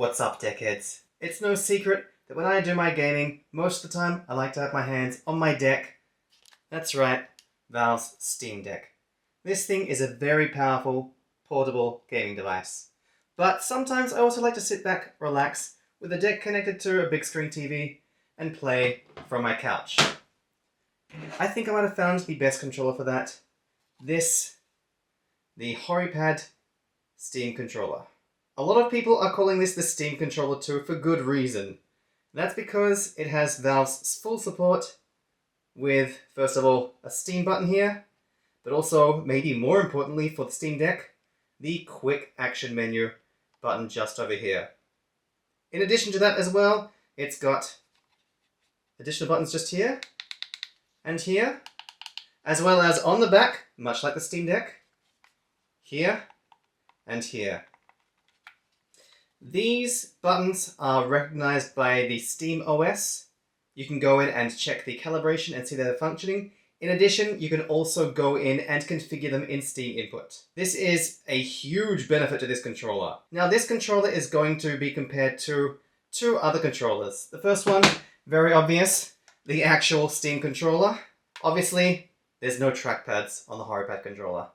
What's up, deckheads? It's no secret that when I do my gaming, most of the time I like to have my hands on my deck. That's right, Valve's Steam Deck. This thing is a very powerful, portable gaming device. But sometimes I also like to sit back, relax, with the deck connected to a big screen TV, and play from my couch. I think I might have found the best controller for that. The HORIPAD Steam Controller. A lot of people are calling this the Steam Controller 2 for good reason. That's because it has Valve's full support with, first of all, a Steam button here, but also, maybe more importantly for the Steam Deck, the Quick Action Menu button just over here. In addition to that as well, it's got additional buttons just here and here, as well as on the back, much like the Steam Deck, here and here. These buttons are recognized by the Steam OS. You can go in and check the calibration and see that they're functioning. In addition, you can also go in and configure them in Steam Input. This is a huge benefit to this controller. Now, this controller is going to be compared to two other controllers. The first one, very obvious, the actual Steam controller. Obviously, there's no trackpads on the HORIPAD controller.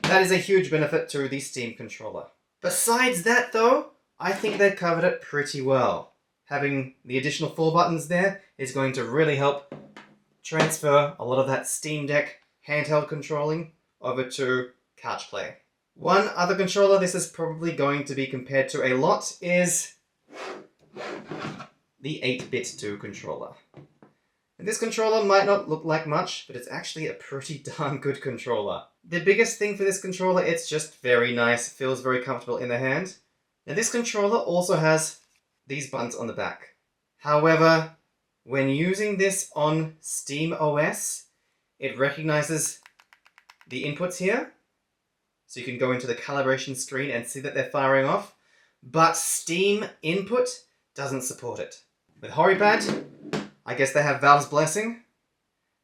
That is a huge benefit to the Steam controller. Besides that though, I think they've covered it pretty well. Having the additional 4 buttons there is going to really help transfer a lot of that Steam Deck handheld controlling over to couch play. One other controller this is probably going to be compared to a lot is the 8-bit 2 controller. And this controller might not look like much, but it's actually a pretty darn good controller. The biggest thing for this controller, it's just very nice, feels very comfortable in the hand. Now this controller also has these buttons on the back. However, when using this on Steam OS, it recognizes the inputs here. So you can go into the calibration screen and see that they're firing off. But Steam Input doesn't support it. With HORIPAD, I guess they have Valve's blessing,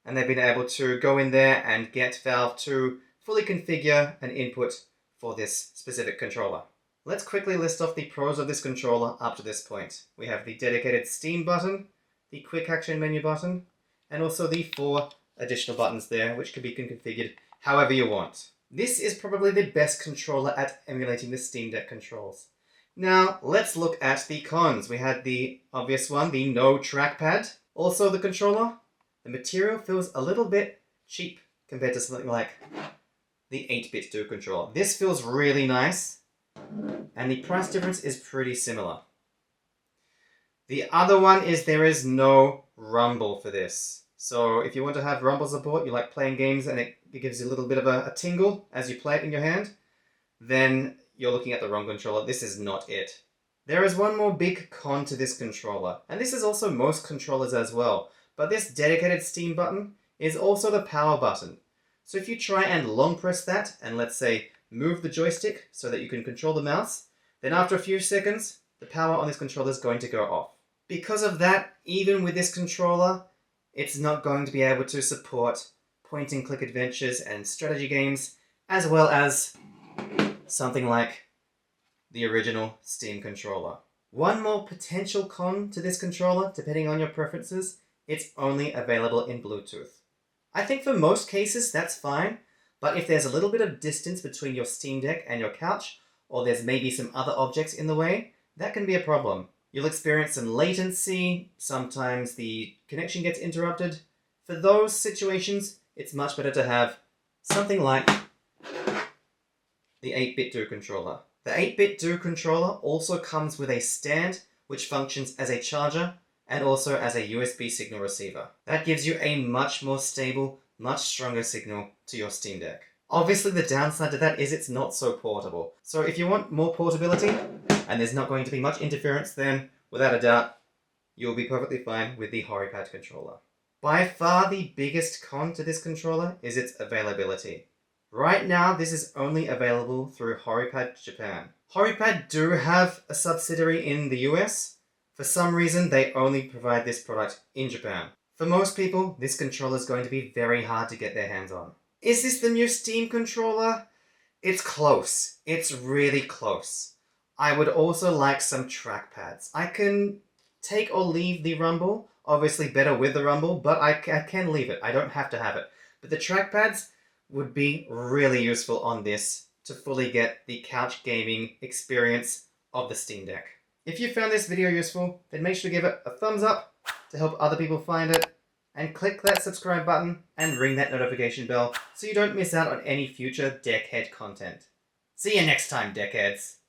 and they've been able to go in there and get Valve to fully configure an input for this specific controller. Let's quickly list off the pros of this controller up to this point. We have the dedicated Steam button, the Quick Action Menu button, and also the 4 additional buttons there, which can be configured however you want. This is probably the best controller at emulating the Steam Deck controls. Now, let's look at the cons. We had the obvious one, the no trackpad. Also, the controller, the material feels a little bit cheap compared to something like the 8-bit 2 controller. This feels really nice, and the price difference is pretty similar. The other one is there is no rumble for this. So if you want to have rumble support, you like playing games and it gives you a little bit of a tingle as you play it in your hand, then you're looking at the wrong controller. This is not it. There is one more big con to this controller, and this is also most controllers as well, but this dedicated Steam button is also the power button. So if you try and long press that, and let's say move the joystick so that you can control the mouse, then after a few seconds, the power on this controller is going to go off. Because of that, even with this controller, it's not going to be able to support point-and-click adventures and strategy games, as well as something like the original Steam controller. One more potential con to this controller, depending on your preferences, it's only available in Bluetooth. I think for most cases that's fine, but if there's a little bit of distance between your Steam Deck and your couch, or there's maybe some other objects in the way, that can be a problem. You'll experience some latency, sometimes the connection gets interrupted. For those situations, it's much better to have something like the 8-bit 2 controller. The 8-bit 2 controller also comes with a stand which functions as a charger and also as a USB signal receiver. That gives you a much more stable, much stronger signal to your Steam Deck. Obviously the downside to that is it's not so portable. So if you want more portability and there's not going to be much interference, then without a doubt you'll be perfectly fine with the HORIPAD controller. By far the biggest con to this controller is its availability. Right now, this is only available through HORIPAD Japan. HORIPAD do have a subsidiary in the US. For some reason, they only provide this product in Japan. For most people, this controller is going to be very hard to get their hands on. Is this the new Steam controller? It's close. It's really close. I would also like some trackpads. I can take or leave the rumble. Obviously better with the rumble, but I can leave it. I don't have to have it. But the trackpads would be really useful on this to fully get the couch gaming experience of the Steam Deck. If you found this video useful, then make sure to give it a thumbs up to help other people find it, and click that subscribe button and ring that notification bell so you don't miss out on any future Deckhead content. See you next time, Deckheads!